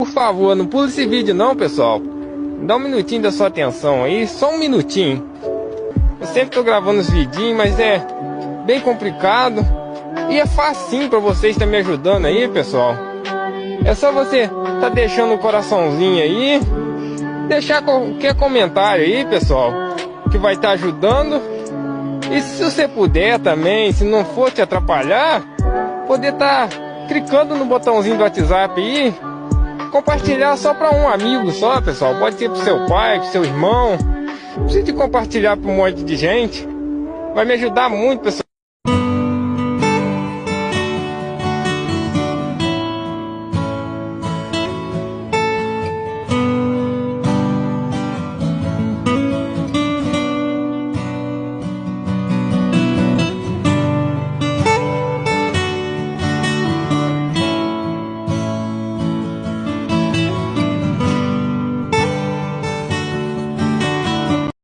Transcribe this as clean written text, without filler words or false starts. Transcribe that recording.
Por favor, não pula esse vídeo não, pessoal. Dá um minutinho da sua atenção aí, só um minutinho. Eu sempre tô gravando os vidinhos, mas é bem complicado. E é facinho pra vocês estar me ajudando aí, pessoal. É só você tá deixando um coraçãozinho aí, deixar qualquer comentário aí, pessoal, que vai estar ajudando. E se você puder também, se não for te atrapalhar, poder estar clicando no botãozinho do WhatsApp aí, compartilhar só para um amigo só, pessoal. Pode ser pro seu pai, pro seu irmão. Não precisa de compartilhar para um monte de gente. Vai me ajudar muito, pessoal.